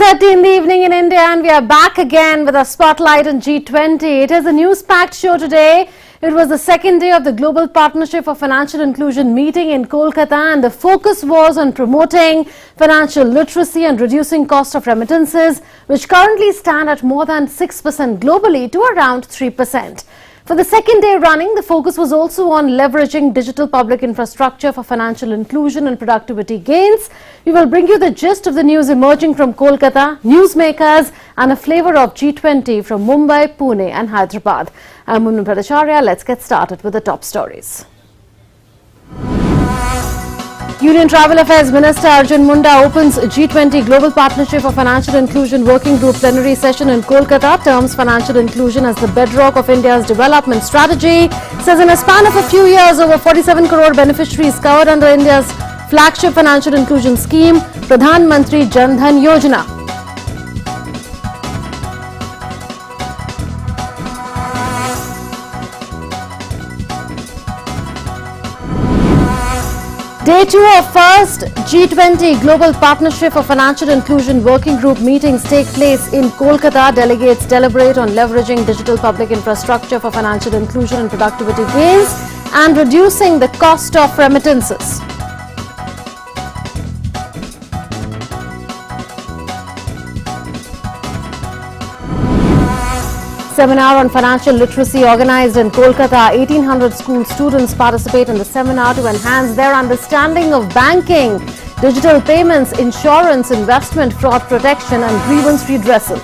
7:30 in the evening in India, and we are back again with a spotlight on G20. It is a news-packed show today. It was the second day of the Global Partnership for Financial Inclusion meeting in Kolkata, and the focus was on promoting financial literacy and reducing cost of remittances, which currently stand at more than 6% globally to around 3%. For the second day running, the focus was also on leveraging digital public infrastructure for financial inclusion and productivity gains. We will bring you the gist of the news emerging from Kolkata, newsmakers, and a flavor of G20 from Mumbai, Pune, and Hyderabad. I'm Munna Pradacharya. Let's get started with the top stories. Union Tribal Affairs Minister Arjun Munda opens G20 Global Partnership for Financial Inclusion Working Group plenary session in Kolkata. Terms financial inclusion as the bedrock of India's development strategy. Says in a span of a few years, over 47 crore beneficiaries covered under India's flagship financial inclusion scheme, Pradhan Mantri Jan Dhan Yojana. Day 2 of first G20 Global Partnership for Financial Inclusion Working Group meetings take place in Kolkata. Delegates deliberate on leveraging digital public infrastructure for financial inclusion and productivity gains and reducing the cost of remittances. Seminar on financial literacy organized in Kolkata. 1,800 school students participate in the seminar to enhance their understanding of banking, digital payments, insurance, investment, fraud protection, and grievance redressal.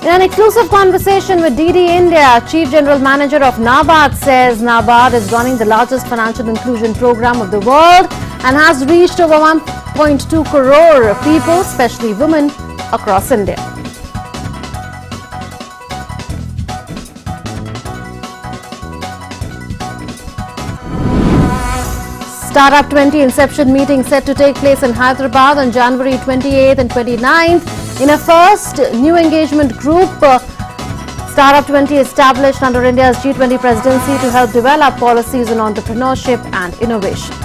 In an exclusive conversation with DD India, Chief General Manager of NABARD says NABARD is running the largest financial inclusion program of the world and has reached over 1.2 crore people, especially women, across India. Startup 20 Inception meeting set to take place in Hyderabad on January 28th and 29th. In a first new engagement group, Startup 20 established under India's G20 presidency to help develop policies on entrepreneurship and innovation.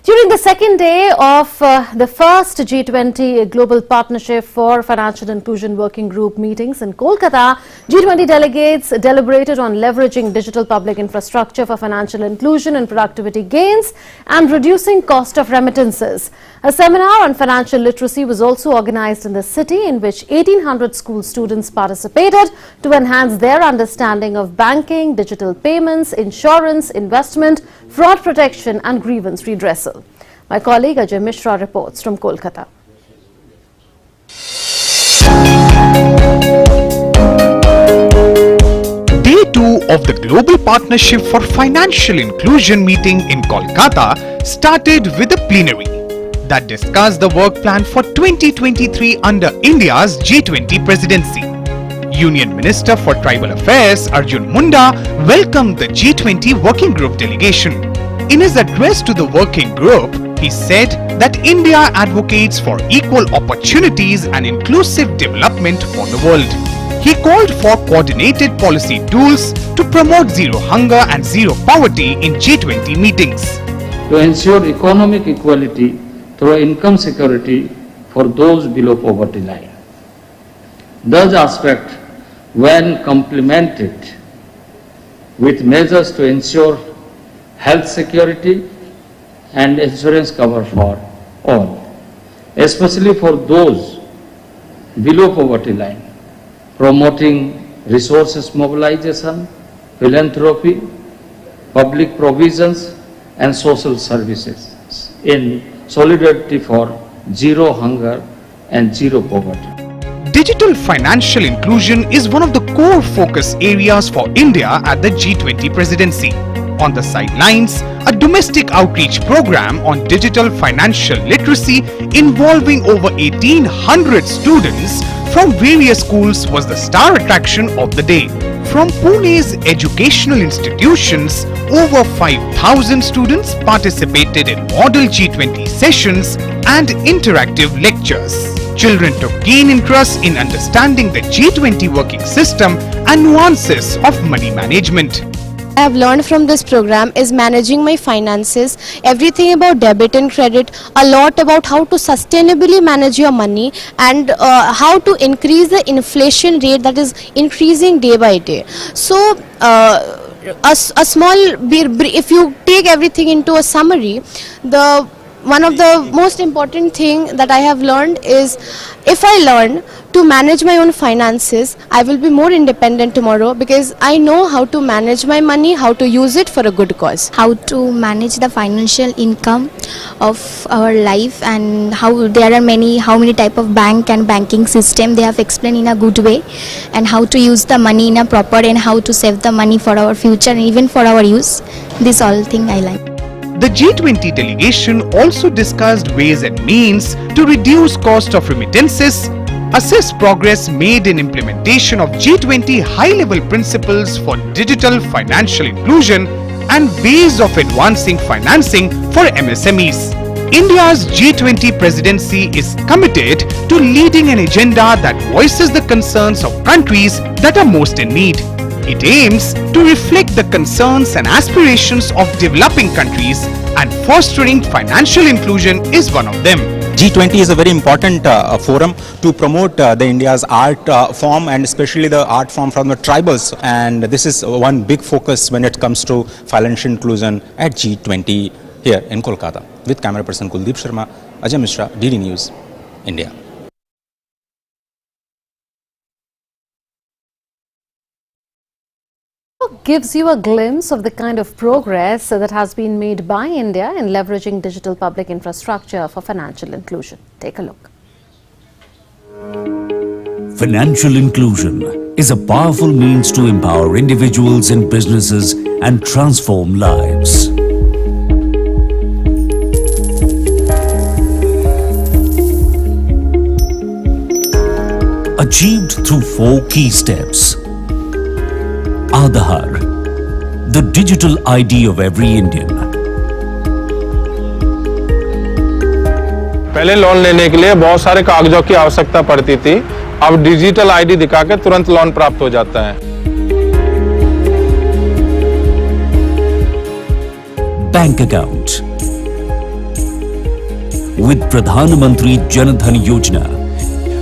During the second day of the first G20 Global Partnership for Financial Inclusion Working Group meetings in Kolkata, G20 delegates deliberated on leveraging digital public infrastructure for financial inclusion and productivity gains and reducing cost of remittances. A seminar on financial literacy was also organized in the city, in which 1,800 school students participated to enhance their understanding of banking, digital payments, insurance, investment, fraud protection, and grievance redressal. My colleague Ajay Mishra reports from Kolkata. Day 2 of the Global Partnership for Financial Inclusion meeting in Kolkata started with a plenary that discussed the work plan for 2023 under India's G20 presidency. Union Minister for Tribal Affairs Arjun Munda welcomed the G20 Working Group delegation. In his address to the working group, he said that India advocates for equal opportunities and inclusive development for the world. He called for coordinated policy tools to promote zero hunger and zero poverty in G20 meetings. To ensure economic equality through income security for those below poverty line. Those aspects, when complemented with measures to ensure health security and insurance cover for all, especially for those below poverty line, promoting resources mobilization, philanthropy, public provisions, and social services in solidarity for zero hunger and zero poverty. Digital financial inclusion is one of the core focus areas for India at the G20 presidency. On the sidelines, a domestic outreach program on digital financial literacy involving over 1,800 students from various schools was the star attraction of the day. From Pune's educational institutions, over 5,000 students participated in model G20 sessions and interactive lectures. Children took keen interest in understanding the G20 working system and nuances of money management. I have learned from this program is managing my finances, everything about debit and credit, a lot about how to sustainably manage your money and how to increase the inflation rate that is increasing day by day. So a small, if you take everything into a summary, one of the most important thing that I have learned is if I learn to manage my own finances, I will be more independent tomorrow because I know how to manage my money, how to use it for a good cause. How to manage the financial income of our life and how there are how many type of bank and banking system they have explained in a good way, and how to use the money in a proper and how to save the money for our future and even for our use. This all thing I like. The G20 delegation also discussed ways and means to reduce cost of remittances, assess progress made in implementation of G20 high-level principles for digital financial inclusion, and ways of advancing financing for MSMEs. India's G20 presidency is committed to leading an agenda that voices the concerns of countries that are most in need. It aims to reflect the concerns and aspirations of developing countries, and fostering financial inclusion is one of them. G20 is a very important forum to promote the India's art form, and especially the art form from the tribals, and this is one big focus when it comes to financial inclusion at G20 here in Kolkata. With camera person Kuldeep Sharma, Ajay Mishra, DD News, India. Gives you a glimpse of the kind of progress that has been made by India in leveraging digital public infrastructure for financial inclusion. Take a look. Financial inclusion is a powerful means to empower individuals and businesses and transform lives. Achieved through 4 key steps. Aadhaar, the digital ID of every Indian. पहले loan लेने के लिए बहुत सारे कागजों की आवश्यकता पड़ती थी, अब डिजिटल आईडी दिखा के तुरंत लोन प्राप्त हो जाता है। Bank account. With Pradhan Mantri Jan Dhan Yojana,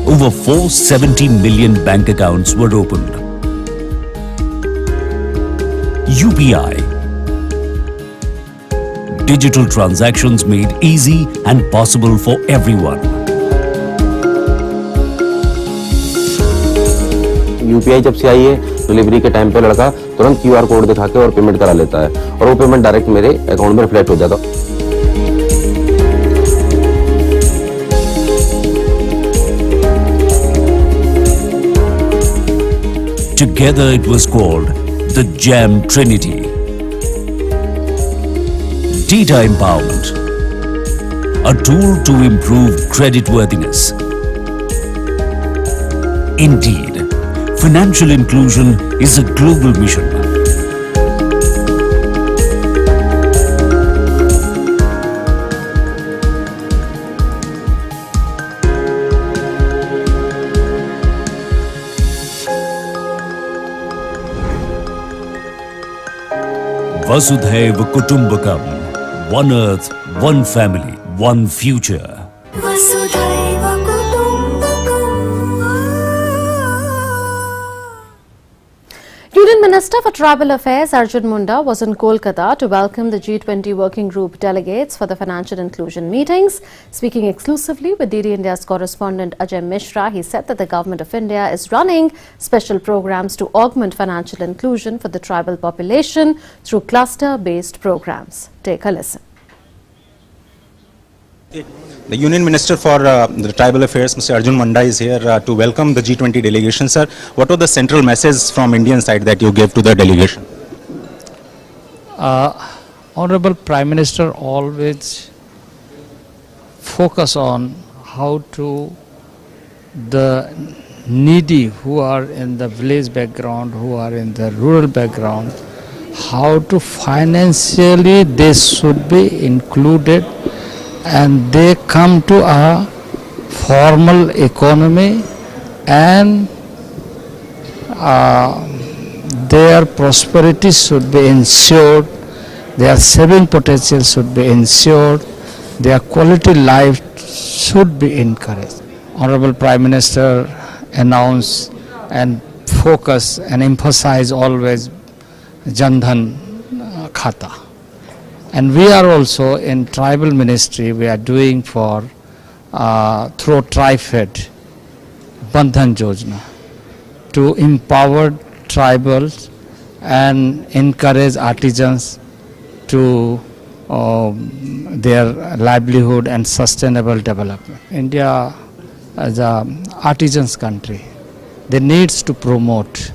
over 470 million bank accounts were opened. UPI. Digital transactions made easy and possible for everyone. UPI जब से आई है, डिलीवरी के टाइम पे लड़का तुरंत क्यूआर कोड दिखा के और पेमेंट करा लेता है और वो पेमेंट डायरेक्ट मेरे अकाउंट में रिफ्लेक्ट हो जाता है। Together it was called the Jam Trinity. Data empowerment, a tool to improve creditworthiness. Indeed, financial inclusion is a global mission. Vasudhaiva Kutumbakam, one earth, one family, one future. Vasudhaiva Union Minister for Tribal Affairs Arjun Munda was in Kolkata to welcome the G20 Working Group delegates for the financial inclusion meetings. Speaking exclusively with DD India's correspondent Ajay Mishra, he said that the Government of India is running special programs to augment financial inclusion for the tribal population through cluster-based programs. Take a listen. The Union Minister for the Tribal Affairs, Mr. Arjun Munda, is here to welcome the G20 delegation. Sir, what was the central message from Indian side that you gave to the delegation? Honorable Prime Minister always focus on how to the needy who are in the village background, who are in the rural background, how to financially they should be included and they come to a formal economy and their prosperity should be ensured, their saving potential should be ensured, their quality life should be encouraged. Honorable Prime Minister announced and focus and emphasize always Jan Dhan Khata. And we are also in tribal ministry, we are doing for through TriFed, Bandhan Yojana, to empower tribals and encourage artisans to their livelihood and sustainable development. India as an artisans country, they needs to promote,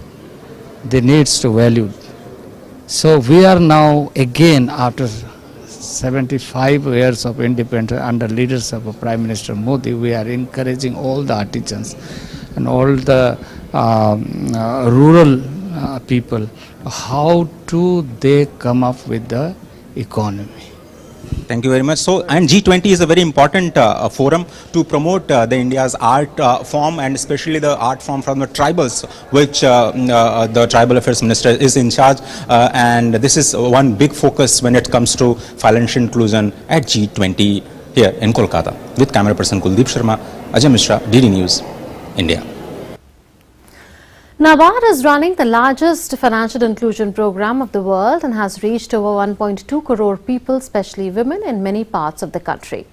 they needs to value. So we are now again after 75 years of independence under leadership of Prime Minister Modi, we are encouraging all the artisans and all the rural people how to they come up with the economy. Thank you very much. So, and G20 is a very important forum to promote the India's art form, and especially the art form from the tribals, which the Tribal Affairs Minister is in charge. And this is one big focus when it comes to financial inclusion at G20 here in Kolkata. With camera person Kuldeep Sharma, Ajay Mishra, DD News, India. NABARD is running the largest financial inclusion program of the world and has reached over 1.2 crore people, especially women, in many parts of the country.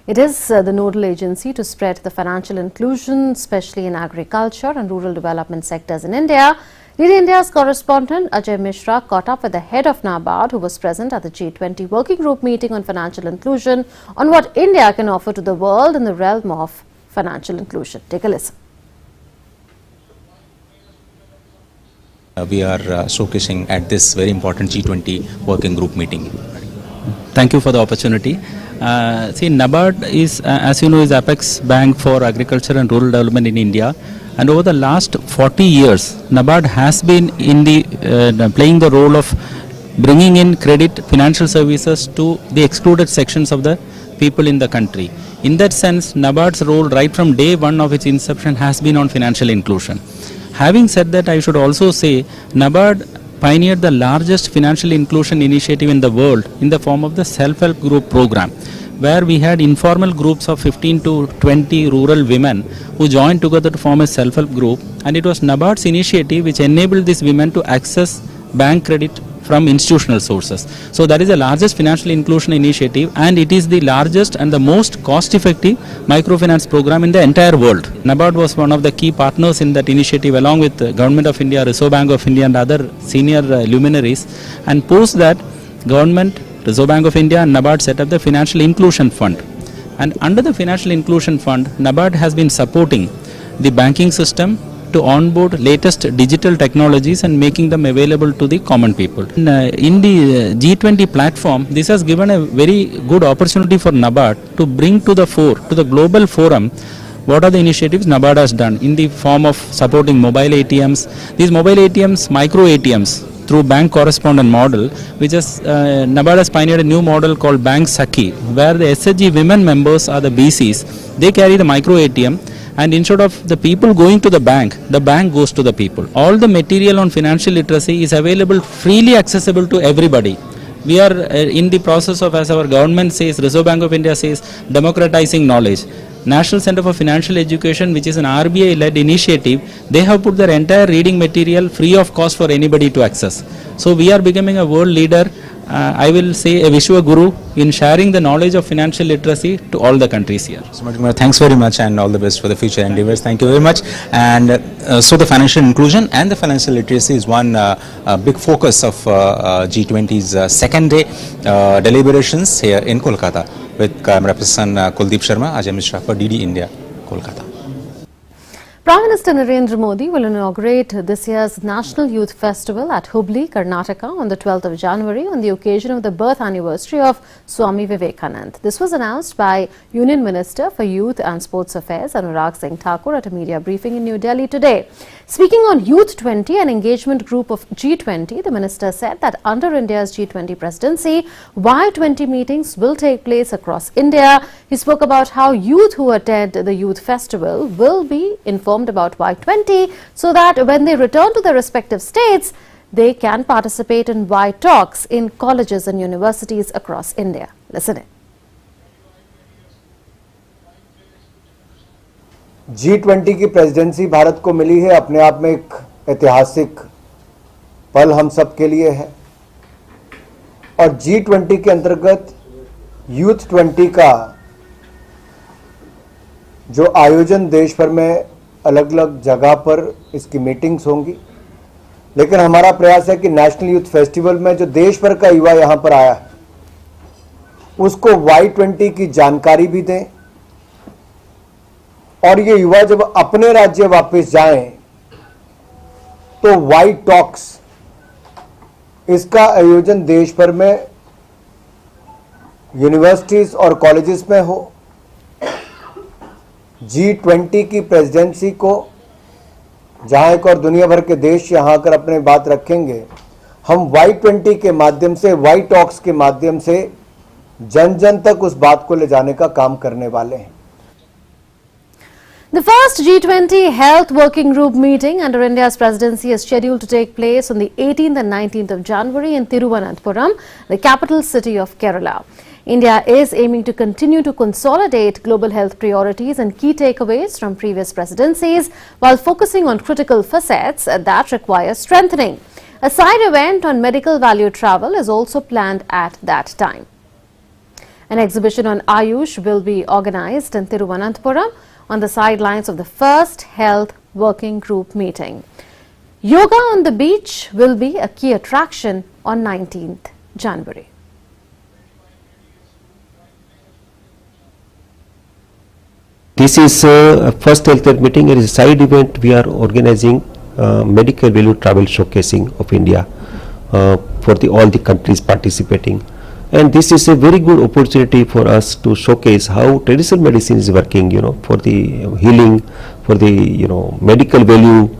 It is the nodal agency to spread the financial inclusion, especially in agriculture and rural development sectors in India. DD India's correspondent Ajay Mishra caught up with the head of NABARD, who was present at the G20 working group meeting on financial inclusion, on what India can offer to the world in the realm of financial inclusion. Take a listen. We are showcasing at this very important G20 working group meeting. Thank you for the opportunity. See, NABARD is, as you know, is Apex Bank for Agriculture and Rural Development in India. And over the last 40 years, NABARD has been in the playing the role of bringing in credit financial services to the excluded sections of the people in the country. In that sense, NABARD's role right from day one of its inception has been on financial inclusion. Having said that, I should also say NABARD pioneered the largest financial inclusion initiative in the world in the form of the self-help group program, where we had informal groups of 15 to 20 rural women who joined together to form a self-help group, and it was NABARD's initiative which enabled these women to access bank credit from institutional sources. So that is the largest financial inclusion initiative, and it is the largest and the most cost-effective microfinance program in the entire world. NABARD was one of the key partners in that initiative, along with the Government of India, Reserve Bank of India and other senior luminaries. And post that, Government, Reserve Bank of India and NABARD set up the Financial Inclusion Fund. And under the Financial Inclusion Fund, NABARD has been supporting the banking system to onboard latest digital technologies and making them available to the common people. In the G20 platform, this has given a very good opportunity for NABARD to bring to the fore, to the global forum, what are the initiatives NABARD has done in the form of supporting mobile ATMs. These mobile ATMs, micro ATMs, through bank correspondent model, which is NABARD has pioneered a new model called Bank Sakhi, where the SHG women members are the BCs. They carry the micro ATM, and instead of the people going to the bank goes to the people. All the material on financial literacy is available, freely accessible to everybody. We are in the process of, as our government says, Reserve Bank of India says, democratizing knowledge. National Center for Financial Education, which is an RBI-led initiative, they have put their entire reading material free of cost for anybody to access. So we are becoming a world leader, I will say a Vishwa Guru, in sharing the knowledge of financial literacy to all the countries here. So, thanks very much and all the best for the future endeavors. Thank you very much. And so the financial inclusion and the financial literacy is one big focus of G20's second day deliberations here in Kolkata. With camera person Kuldeep Sharma, Ajay Mishra for DD India, Kolkata. Prime Minister Narendra Modi will inaugurate this year's National Youth Festival at Hubli, Karnataka on the 12th of January on the occasion of the birth anniversary of Swami Vivekanand. This was announced by Union Minister for Youth and Sports Affairs Anurag Singh Thakur at a media briefing in New Delhi today. Speaking on Youth 20, an engagement group of G20, the minister said that under India's G20 presidency, Y20 meetings will take place across India. He spoke about how youth who attend the youth festival will be informed about Y20 so that when they return to their respective states, they can participate in Y talks in colleges and universities across India. Listen in. G20 की presidency Bharat को मिली है, अपने आप में एक ऐतिहासिक पल हम सब के लिए है और G20 के अंतर्गत यूथ 20 का जो आयोजन देश भर में अलग अलग जगह पर इसकी मीटिंग्स होंगी, लेकिन हमारा प्रयास है कि नेशनल यूथ फेस्टिवल में जो देश भर का युवा यहां पर आया है उसको Y20 की जानकारी भी दें और ये युवा जब अपने राज्य वापस जाएं तो वाई टॉक्स इसका आयोजन देश भर में यूनिवर्सिटीज और कॉलेजेस में हो। G20 की प्रेसिडेंसी को जहां एक और दुनिया भर के देश यहां आकर अपने बात रखेंगे, हम Y20 के माध्यम से, वाई टॉक्स के माध्यम से जन जन तक उस बात को ले जाने का काम करने वाले हैं। The first G20 Health Working Group meeting under India's presidency is scheduled to take place on the 18th and 19th of January in Thiruvananthapuram, the capital city of Kerala. India is aiming to continue to consolidate global health priorities and key takeaways from previous presidencies while focusing on critical facets that require strengthening. A side event on medical value travel is also planned at that time. An exhibition on Ayush will be organized in Thiruvananthapuram on the sidelines of the first Health Working Group meeting. Yoga on the beach will be a key attraction on 19th January. This is a first health meeting. It is a side event. We are organizing medical value travel showcasing of India for all the countries participating. And this is a very good opportunity for us to showcase how traditional medicine is working, for the healing, for the, medical value.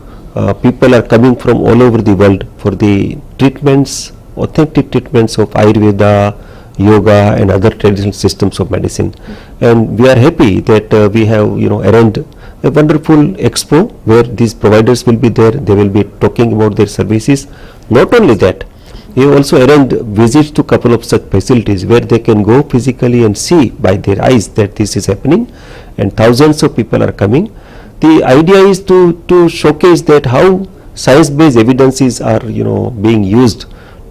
People are coming from all over the world for the treatments, authentic treatments of Ayurveda, yoga and other traditional systems of medicine. And we are happy that we have, arranged a wonderful expo where these providers will be there. They will be talking about their services. Not only that, we also arranged visits to couple of such facilities where they can go physically and see by their eyes that this is happening, and thousands of people are coming. The idea is to showcase that how science-based evidences are being used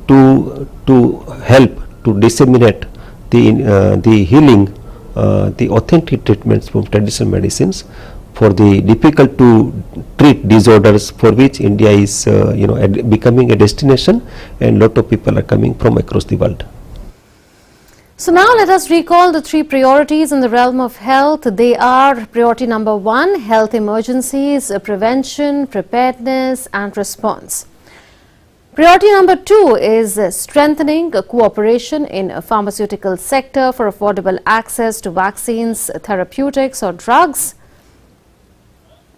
to help to disseminate the healing, the authentic treatments from traditional medicines for the difficult to treat disorders for which India is becoming a destination, and lot of people are coming from across the world. So now let us recall the three priorities in the realm of health. They are priority number 1, health emergencies, prevention, preparedness and response. Priority number 2 is strengthening cooperation in pharmaceutical sector for affordable access to vaccines, therapeutics or drugs.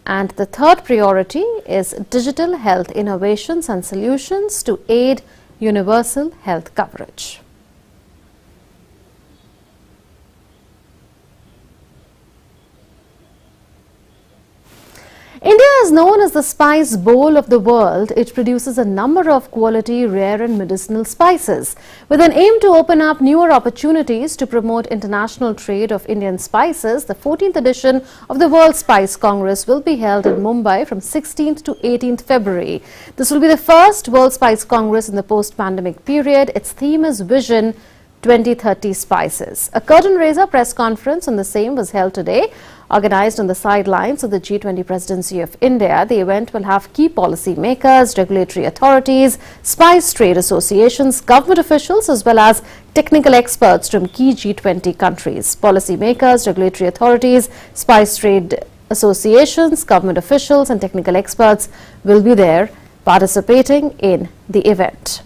And the third priority is digital health innovations and solutions to aid universal health coverage. India is known as the spice bowl of the world. It produces a number of quality, rare and medicinal spices. With an aim to open up newer opportunities to promote international trade of Indian spices, the 14th edition of the World Spice Congress will be held in Mumbai from 16th to 18th February. This will be the first World Spice Congress in the post-pandemic period. Its theme is Vision 2030 Spices. A curtain-raiser press conference on the same was held today. Organized on the sidelines of the G20 presidency of India, the event will have key policy makers, regulatory authorities, spice trade associations, government officials as well as technical experts from key G20 countries. Policy makers, regulatory authorities, spice trade associations, government officials and technical experts will be there participating in the event.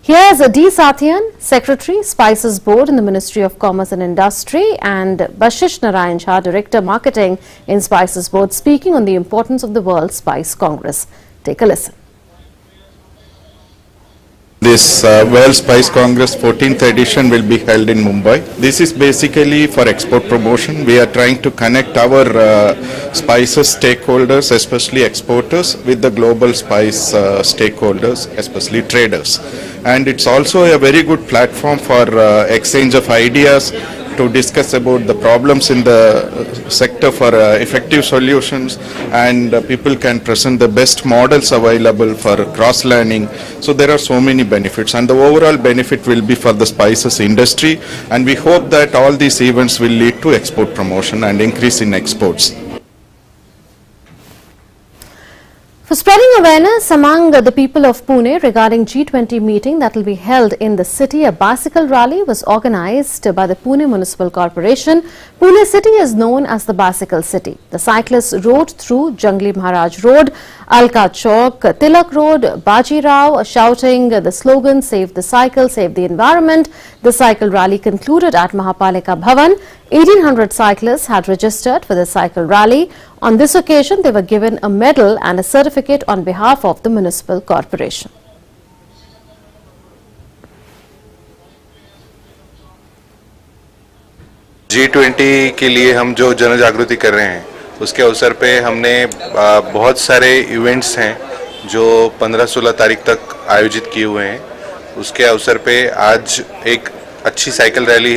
Here's D. Satyan, Secretary, Spices Board in the Ministry of Commerce and Industry, and Bashish Narayan Jha, Director, Marketing in Spices Board, speaking on the importance of the World Spice Congress. Take a listen. This World Spice Congress 14th edition will be held in Mumbai. This is basically for export promotion. We are trying to connect our spices stakeholders, especially exporters, with the global spice stakeholders, especially traders. And it's also a very good platform for exchange of ideas, to discuss about the problems in the sector for effective solutions, and people can present the best models available for cross-learning. So there are so many benefits, and the overall benefit will be for the spices industry, and we hope that all these events will lead to export promotion and increase in exports. For spreading awareness among the people of Pune regarding G20 meeting that will be held in the city, a bicycle rally was organized by the Pune Municipal Corporation. Pune city is known as the bicycle city. The cyclists rode through Jangli Maharaj Road, Alka Chowk, Tilak Road, Baji Rao, shouting the slogan "Save the Cycle, Save the Environment." The cycle rally concluded at Mahapalika Bhavan. 1,800 cyclists had registered for the cycle rally. On this occasion, they were given a medal and a certificate on behalf of the municipal corporation. G20 के लिए हम जो जन जागृति कर रहे हैं, उसके अवसर पे हमने बहुत सारे इवेंट्स हैं जो 15-16 तारीख तक आयोजित किए हुए हैं. उसके अवसर पे आज एक अच्छी साइकिल रैली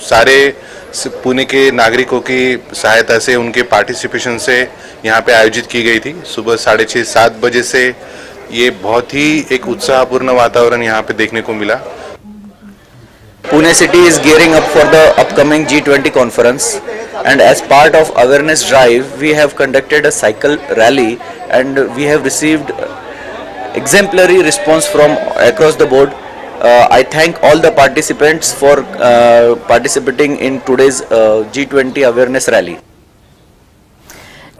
सारे पुणे के नागरिकों की सहायता से, उनके पार्टिसिपेशन से यहाँ पे आयोजित की गई थी. सुबह 6:30-7 बजे से ये बहुत ही एक उत्साहपूर्ण वातावरण यहाँ पे देखने को मिला. Pune city is gearing up for the upcoming G20 conference, and as part of awareness drive we have conducted a cycle rally, and we have received exemplary response from across the board. I thank all the participants for participating in today's G20 awareness rally.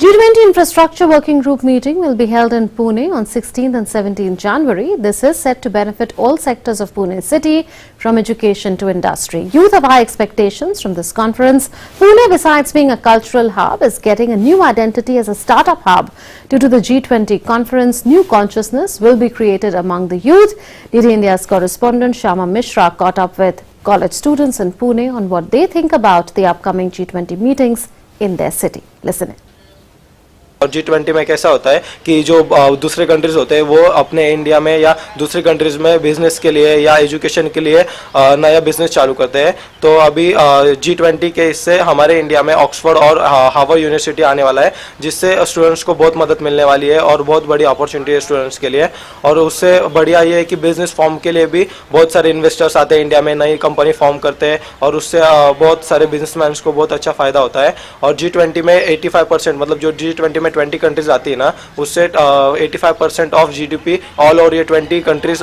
G20 Infrastructure Working Group meeting will be held in Pune on 16th and 17th January. This is set to benefit all sectors of Pune city, from education to industry. Youth have high expectations from this conference. Pune, besides being a cultural hub, is getting a new identity as a startup hub. Due to the G20 conference, new consciousness will be created among the youth. DD India's correspondent Shama Mishra caught up with college students in Pune on what they think about the upcoming G20 meetings in their city. Listen in. और G20 में कैसा होता है कि जो दूसरे countries होते हैं वो अपने इंडिया में या दूसरी कंट्रीज में बिजनेस के लिए या एजुकेशन के लिए नया बिजनेस चालू करते हैं. तो अभी G20 के इससे हमारे इंडिया में ऑक्सफोर्ड और हार्वर्ड यूनिवर्सिटी आने वाला है, जिससे स्टूडेंट्स को बहुत मदद मिलने वाली है और बहुत बड़ी अपॉर्चुनिटी है स्टूडेंट्स के लिए. और उससे बढ़िया ये है कि बिजनेस फॉर्म के लिए भी बहुत सारे इन्वेस्टर्स आते हैं इंडिया में, नई कंपनी फॉर्म करते हैं और उससे बहुत सारे बिजनेसमैन को बहुत अच्छा फायदा होता है. और G20 में 85%, मतलब जो G20 में 20 कंट्रीज आती है ना, उससे 85% ऑफ जीडीपी ऑल ओवर ये 20 कंट्रीज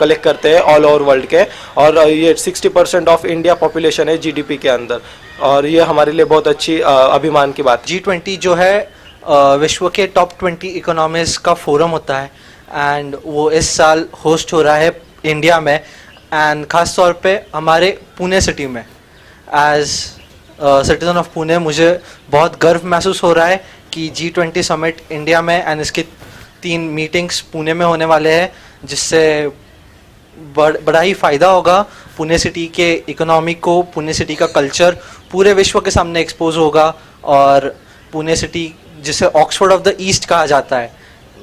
कलेक्ट करते हैं ऑल ओवर वर्ल्ड के, और ये 60% ऑफ इंडिया पॉपुलेशन है जीडीपी के अंदर, और ये हमारे लिए बहुत अच्छी अभिमान की बात. G20 जो है विश्व के टॉप 20 इकोनॉमीज का फोरम होता है, एंड वो इस साल होस्ट हो रहा है इंडिया में, एंड ख़ास तौर पे हमारे पुणे सिटी में. एज सिटीजन ऑफ पुणे मुझे बहुत गर्व महसूस हो रहा है कि G20 समिट इंडिया में एंड इसके 3 मीटिंग्स पुणे में होने वाले हैं, जिससे बड़ा ही फ़ायदा होगा पुणे सिटी के इकोनॉमी को. पुणे सिटी का कल्चर पूरे विश्व के सामने एक्सपोज होगा, और पुणे सिटी जिसे ऑक्सफोर्ड ऑफ द ईस्ट कहा जाता है,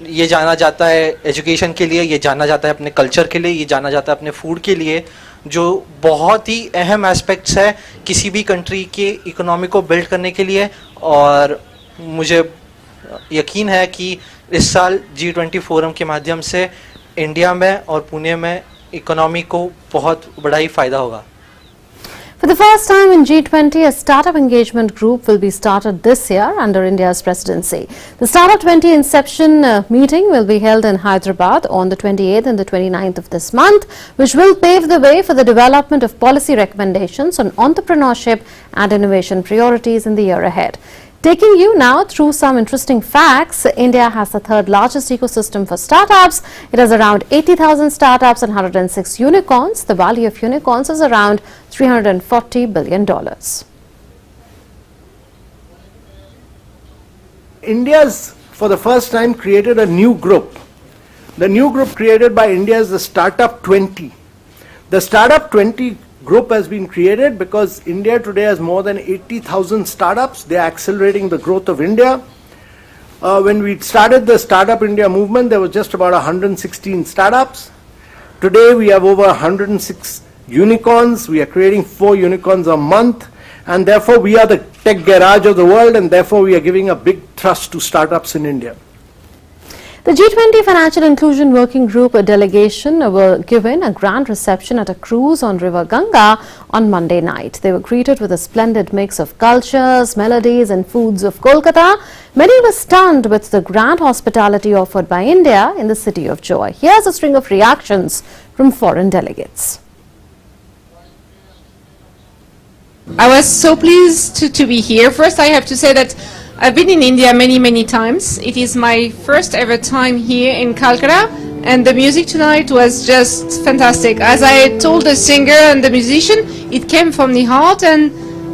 ये जाना जाता है एजुकेशन के लिए, ये जाना जाता है अपने कल्चर के लिए, ये जाना जाता है अपने फूड के लिए, जो बहुत ही अहम एस्पेक्ट्स है किसी भी कंट्री के इकोनॉमी को बिल्ड करने के लिए. और मुझे यकीन है कि इस साल G20 फोरम के माध्यम से इंडिया में और पुणे में इकोनॉमी को बहुत बड़ा ही फ़ायदा होगा. For the first time in G20, a startup engagement group will be started this year under India's presidency. The Startup 20 Inception meeting will be held in Hyderabad on the 28th and the 29th of this month, which will pave the way for the development of policy recommendations on entrepreneurship and innovation priorities in the year ahead. Taking you now through some interesting facts, India has the third largest ecosystem for startups. It has around 80,000 startups and 106 unicorns. The value of unicorns is around $340 billion. India's, for the first time, created a new group. The new group created by India is the Startup 20. The Startup 20 group has been created because India today has more than 80,000 startups. They are accelerating the growth of India. When we started the Startup India movement, there was just about 116 startups. Today we have over 106 unicorns. We are creating 4 unicorns a month. And therefore we are the tech garage of the world, and therefore we are giving a big thrust to startups in India. The G20 Financial Inclusion Working Group delegation were given a grand reception at a cruise on River Ganga on Monday night. They were greeted with a splendid mix of cultures, melodies and foods of Kolkata. Many were stunned with the grand hospitality offered by India in the city of joy. Here's a string of reactions from foreign delegates. I was so pleased to be here. First, I have to say that I've been in India many times. It is my first ever time here in Calcutta, and the music tonight was just fantastic. As I told the singer and the musician, it came from the heart and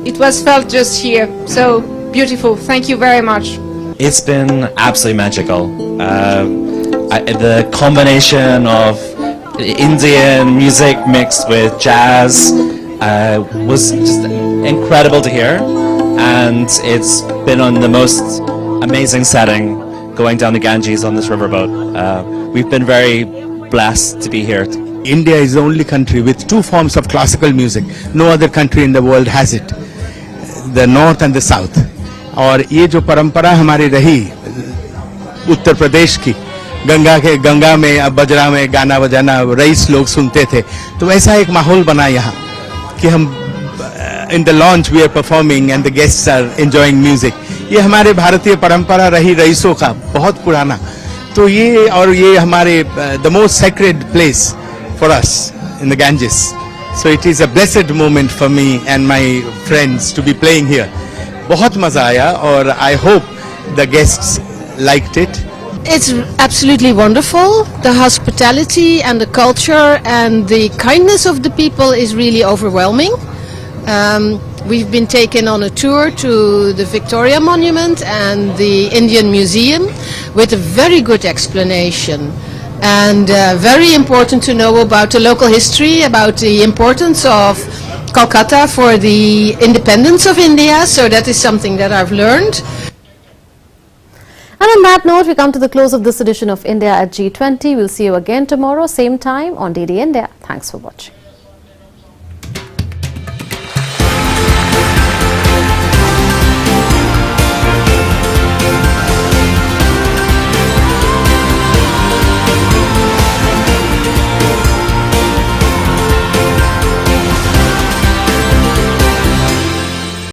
it was felt just here. So beautiful. Thank you very much. It's been absolutely magical. The combination of Indian music mixed with jazz was just incredible to hear. And it's been on the most amazing setting going down the Ganges on this riverboat. We've been very blessed to be here. India is the only country with 2 forms of classical music. No other country in the world has it. The north and the south. और ये जो परंपरा हमारी रही उत्तर प्रदेश की, गंगा में अब बजरा में गाना बजाना रईस लोग सुनते थे, तो वैसा एक माहौल बना यहाँ कि हम in the launch we are performing and the guests are enjoying music. ये हमारे भारतीय परंपरा रही रईसों का बहुत पुराना, तो ये और ये हमारे the most sacred place for us in the Ganges. So it is a blessed moment for me and my friends to be playing here. बहुत मजा आया और I hope the guests liked it. It's absolutely wonderful. The hospitality and the culture and the kindness of the people is really overwhelming. We've been taken on a tour to the Victoria Monument and the Indian Museum with a very good explanation, and very important to know about the local history, about the importance of Kolkata for the independence of India. So that is something that I've learned. And on that note, we come to the close of this edition of India at G20. We'll see you again tomorrow, same time on DD India. Thanks for watching.